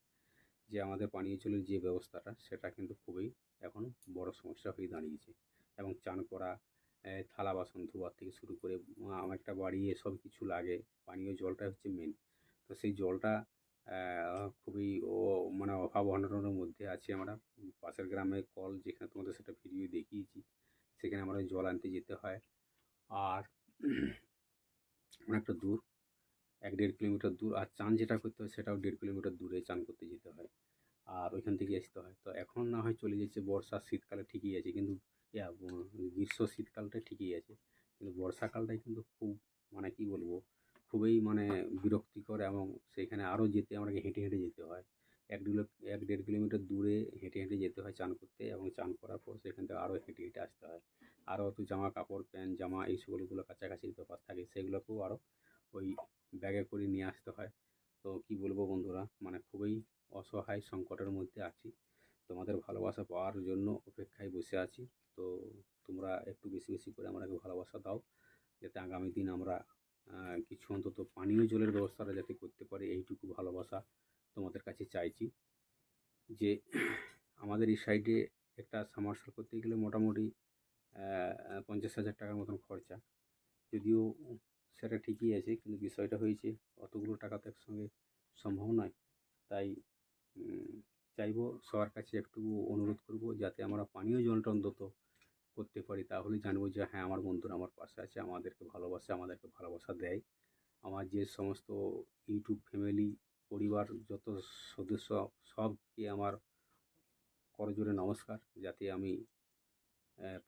যে আমাদের পানীয় জলের যে ব্যবস্থাটা, সেটা কিন্তু খুবই এখন বড় সমস্যা হয়ে দাঁড়িয়েছে। এবং চান করা, থালা বাসন ধোয়ার থেকে শুরু করে একটা বাড়ি সব কিছু লাগে, পানীয় জলটা হচ্ছে মেন। তো সেই জলটা খুবই মানে অভাব অনটনের মধ্যে আছি আমরা। পাশের গ্রামে কল, যেখানে তোমাদের সেটা ভিডিও দেখিয়েছি, সেখানে আমরা জল আনতে যেতে হয়, আর অনেকটা দূর, 1-1.5 কিলোমিটার দূর। আর চান যেটা করতে হয়, সেটাও 1.5 কিলোমিটার দূরে চান করতে যেতে হয়, আর ওইখান থেকে আসতে হয়। তো এখন না হয় চলে যাচ্ছে, বর্ষা শীতকালে ঠিকই আছে, কিন্তু গ্রীষ্ম শীতকালটা ঠিকই আছে, কিন্তু বর্ষাকালটাই কিন্তু খুব, মানে কী বলবো, খুবই মানে বিরক্তিকর। এবং সেইখানে আরও যেতে আমাকে হেঁটে হেঁটে যেতে হয়, 1-1.5 কিলোমিটার দূরে হেঁটে হেঁটে যেতে হয় চান করতে, এবং চান করার পর সেখান থেকে আরও হেঁটে হেঁটে আসতে হয়। আরও তো জামা কাপড়, প্যান্ট জামা, এই সকলগুলো কাছাকাছির ব্যাপার থাকে, সেগুলোকেও আরও ওই ব্যাগে করে নিয়ে আসতে হয়। তো কী বলবো বন্ধুরা, মানে খুবই অসহায় সংকটের মধ্যে আছি, তোমাদের ভালোবাসা পাওয়ার জন্য অপেক্ষায় বসে আছি। তো তোমরা একটু বেশি বেশি করে আমাকে ভালোবাসা দাও, যাতে আগামী দিন আমরা কিছু অন্তত পানীয় জলের ব্যবস্থাটা যাতে করতে পারি, এইটুকু ভালোবাসা তোমাদের কাছে চাইছি। যে আমাদের এই সাইডে একটা সাবমার্শাল করতে গেলে মোটামুটি 50,000 টাকার মতন খরচা, যদিও সেটা ঠিকই আছে, কিন্তু বিষয়টা হয়েছে অতগুলো টাকা তো একসঙ্গে সম্ভব নয়। তাই চাইবো সবার কাছে একটু অনুরোধ করব যাতে আমরা পানীয় জলটা অন্তত করতে পারি, তাহলে জানবো যে হ্যাঁ আমার বন্ধুরা আমার পাশে আছে, আমাদেরকে ভালোবাসে, আমাদেরকে ভালোবাসা দেয়। আমার যে সমস্ত ইউটিউব ফ্যামিলি পরিবার যত সদস্য সবকে আমার করজোড়ে নমস্কার, যাতে আমি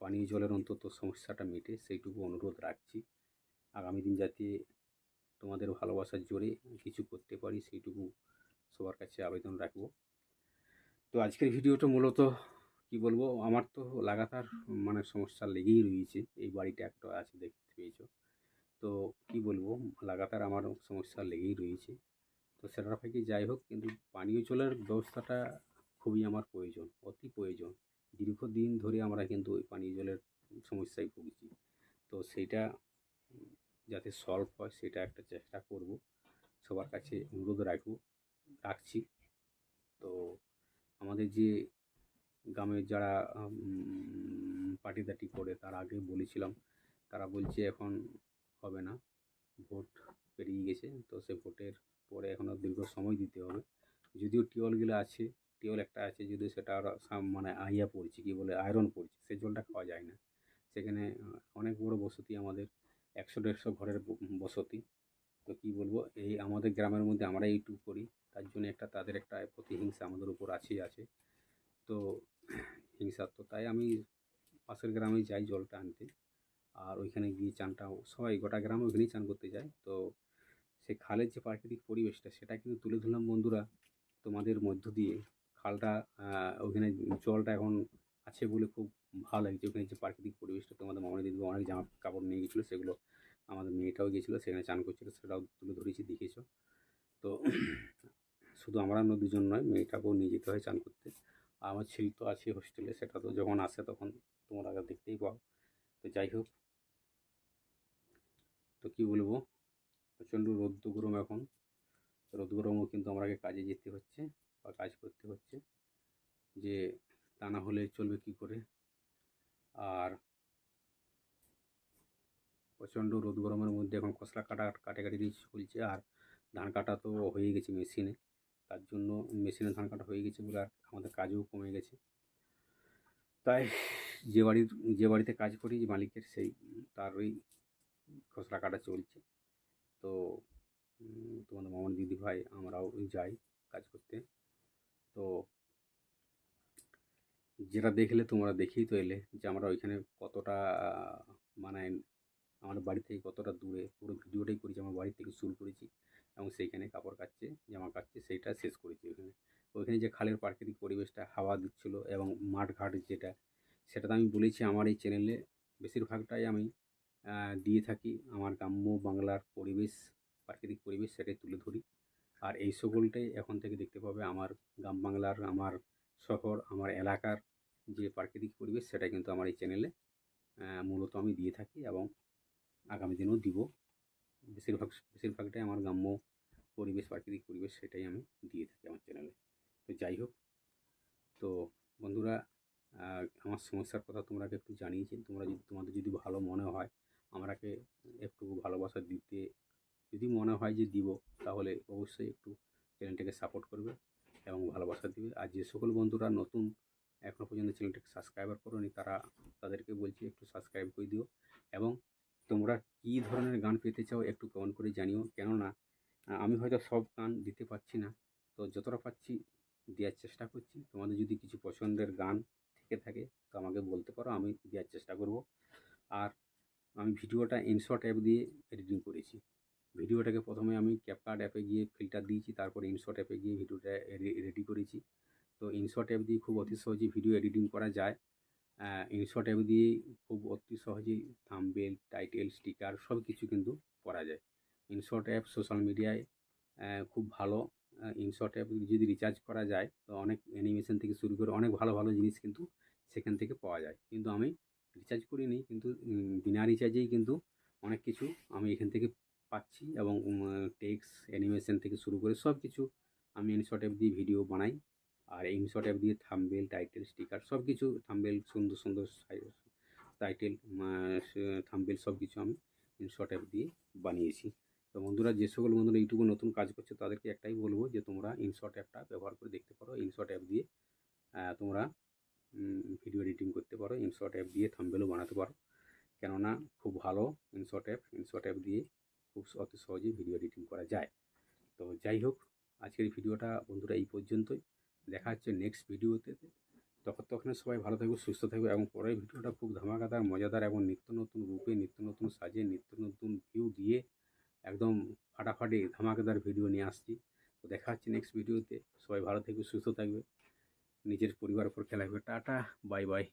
পানীয় জলের অন্তত সমস্যাটা মেটে সেইটুকু অনুরোধ রাখছি। আগামী দিন যাতে তোমাদের ভালোবাসার জোরে কিছু করতে পারি সেইটুকু সবার কাছে আবেদন রাখবো। তো আজকের ভিডিওটা মূলত কি বলবো, আমার তো লাগাতার মানে সমস্যা লেগেই রয়েছে। এই বাড়িটা একটা আছে দেখতে পেয়েছো, তো কি বলবো লাগাতার আমার সমস্যা লেগেই রয়েছে। তো সেটার থেকে যাই হোক, কিন্তু পানীয় জলের ব্যবস্থাটা খুবই আমার প্রয়োজন, অতি প্রয়োজন। দীর্ঘদিন ধরে আমরা কিন্তু ওই পানীয় জলের সমস্যায় ভুগছি। তো সেইটা যাতে সলভ হয় সেটা একটা চেষ্টা করব, সবার কাছে অনুরোধ রাখছি। তো আমাদের যে গ্রামের যারা পার্টিদাটি করে তার আগে বলেছিলাম, তারা বলছে এখন হবে না, ভোট পেরিয়ে গেছে, তো সে ভোটের পরে এখনও দীর্ঘ সময় দিতে হবে। যদিও টিউবওয়েলগুলো আছে, টিউবওয়েল একটা আছে, যদিও সেটা আর মানে আইয়া পড়ছে, কী বলে আয়রন পড়ছে, সেই জলটা খাওয়া যায় না। সেখানে অনেক বড় বসতি, আমাদের 100-150 ঘরের বসতি। তো কী বলবো, এই আমাদের গ্রামের মধ্যে আমরা এইটুকু করি, তার জন্য একটা তাদের একটা প্রতিহিংসা আমাদের উপর আছে। তো হিংসা, তো তাই আমি পাশের গ্রামে যাই জলটা আনতে, আর ওইখানে গিয়ে চানটাও সবাই গোটা গ্রামে ওইখানেই চান করতে যায়। তো সেই খালের যে প্রাকৃতিক পরিবেশটা সেটা কিন্তু তুলে ধরলাম বন্ধুরা তোমাদের মধ্য দিয়ে। খালটা ওইখানে জলটা এখন আছে বলে খুব ভালো লাগছে। ওখানে যে প্রাকৃতিক পরিবেশটা, তোমাদের মামনি দিদি অনেক জামা কাপড় নিয়ে গেছিলো, সেগুলো আমাদের মেয়েটাও গেছিলো, সেখানে চান করছিলো, সেটাও তুলে ধরেছি, দেখেছো। তো শুধু আমরা দুজন নয়, মেয়েটাকেও নিয়ে যেতে হয় চান করতে। আর আমার ছেলে তো আছে হোস্টেলে, সেটা তো যখন আসে তখন তোমরা আগে দেখতেই পাও। তো যাই হোক, তো কী বলবো, প্রচণ্ড রৌদ্র গরম এখন। রোদ গরমও কিন্তু আমাকে কাজে যেতে হচ্ছে বা কাজ করতে হচ্ছে, যে তা না হলে চলবে কী করে। আর প্রচণ্ড রোদ গরমের মধ্যে এখন খসলা কাটাকাটি চলছে, আর ধান কাটা তো হয়ে গেছে মেশিনে, তার জন্য মেশিনে ধান কাটা হয়ে গেছে বলে আর আমাদের কাজও কমে গেছে। তাই যে বাড়িতে কাজ করি, যে মালিকের, সেই তার ওই খসলা কাটা চলছে। তো তোমাদের মামনি দিদি ভাই আমরাও যাই কাজ করতে। তো যেটা দেখলে তোমরা দেখেই তো এলে যে আমরা ওইখানে কতটা মানে আমার বাড়ি থেকে কতটা দূরে, পুরো ভিডিওটাই করেছি, আমার বাড়ি থেকে শুরু করেছি এবং সেইখানে কাপড় কাচছে, জামা কাচছে, সেইটা শেষ করেছি ওইখানে যে খালের প্রাকৃতিক পরিবেশটা, হাওয়া দিচ্ছিলো এবং মাঠঘাট যেটা, সেটা তো আমি বলেছি আমার এই চ্যানেলে বেশিরভাগটাই আমি দিয়ে থাকি। আমার গ্রাম্য বাংলার পরিবেশ, প্রাকৃতিক পরিবেশ, সেটাই তুলে ধরি। আর এই সকলটাই এখন থেকে দেখতে পাবে আমার গ্রাম বাংলার, আমার শহর, আমার এলাকার যে প্রাকৃতিক পরিবেশ, সেটা কিন্তু আমার এই চ্যানেলে মূলত আমি দিয়ে থাকি এবং আগামী দিনেও দিব। বেশিরভাগটাই আমার গ্রাম্য পরিবেশ, প্রাকৃতিক পরিবেশ, সেটাই আমি দিয়ে থাকি আমার চ্যানেলে। তো যাই হোক, তো বন্ধুরা আমার সমস্যার কথা তোমরা একটু জানিয়েছি, তোমাদের যদি ভালো মনে হয় আমাকে একটু ভালোবাসা দিতে, যদি মনে হয় যে দিব, তাহলে অবশ্যই একটু চ্যানেলটাকে সাপোর্ট করবে এবং ভালোবাসা দিবে। আর যে সকল বন্ধুরা নতুন এখনও পর্যন্ত চ্যানেলটাকে সাবস্ক্রাইবার করোনি, তাদেরকে বলছি একটু সাবস্ক্রাইব করে দিও এবং তোমরা কী ধরনের গান পেতে চাও একটু কমেন্ট করে জানিও। কেননা আমি হয়তো সব গান দিতে পারছি না, তো যতটা পাচ্ছি দেওয়ার চেষ্টা করছি। তোমাদের যদি কিছু পছন্দের গান থেকে থাকে তো আমাকে বলতে পারো, আমি দেওয়ার চেষ্টা করব। আর আমি ভিডিওটা ইনশট অ্যাপ দিয়ে এডিটিং করেছি। ভিডিওটাকে প্রথমে আমি ক্যাপকাট অ্যাপে গিয়ে ফিল্টার দিয়েছি, তারপর ইনশট অ্যাপে গিয়ে ভিডিওটা রেডি করেছি। তো ইনশট অ্যাপ দিয়ে খুব অতি সহজেই ভিডিও এডিটিং করা যায়। ইনশট অ্যাপ দিয়ে খুব অতি সহজেই থাম্বনেল, টাইটেল, স্টিকার সব কিছু কিন্তু করা যায়। ইনশট অ্যাপ সোশ্যাল মিডিয়ায় খুব ভালো। ইনশট অ্যাপ যদি রিচার্জ করা যায় তো অনেক অ্যানিমেশন থেকে শুরু করে অনেক ভালো ভালো জিনিস কিন্তু সেখান থেকে পাওয়া যায়। কিন্তু আমি রিচার্জ করিনি, কিন্তু বিনা রিচার্জেই কিন্তু অনেক কিছু আমি এখান থেকে পাচ্ছি এবং টেক্সট, অ্যানিমেশন থেকে শুরু করে সব কিছু আমি ইনশট অ্যাপ দিয়ে ভিডিও বানাই। আর ইনশট অ্যাপ দিয়ে থাম্বনেল, টাইটেল, স্টিকার সব কিছু, থাম্বনেল সুন্দর সুন্দর টাইটেল, থাম্বনেল সব কিছু আমি ইনশট অ্যাপ দিয়ে বানিয়েছি। তো তো বন্ধুরা, যে সকল বন্ধুরা ইউটিউবে নতুন কাজ করছে তাদেরকে একটাই বলবো যে তোমরা ইনশট অ্যাপটা ব্যবহার করে দেখতে পারো। ইনশট অ্যাপ দিয়ে তোমরা ভিডিও এডিটিং করতে পারো। ইনশট অ্যাপ দিয়ে থাম্বনেলও বানাতে পারো, কেননা খুব ভালো ইনশট অ্যাপ। ইনশট অ্যাপ দিয়ে খুব অতি সহজেই ভিডিও এডিটিং করা যায়। তো যাই হোক, আজকের ভিডিওটা বন্ধুরা এই পর্যন্তই। দেখা হচ্ছে নেক্সট ভিডিওতে। তখন সবাই ভালো থাকবে, সুস্থ থাকবে, এবং পরের ভিডিওটা খুব ধামাকাদার, মজাদার এবং নিত্য নতুন রূপে, নিত্য নতুন সাজে, নিত্য নতুন ভিউ দিয়ে একদম ফাটাফাটি ধামাকাদার ভিডিও নিয়ে আসছি। তো দেখা হচ্ছে নেক্সট ভিডিওতে। সবাই ভালো থাকবে, সুস্থ থাকবে, নিজের পরিবার উপর খেলা হবে। Tata, bye bye.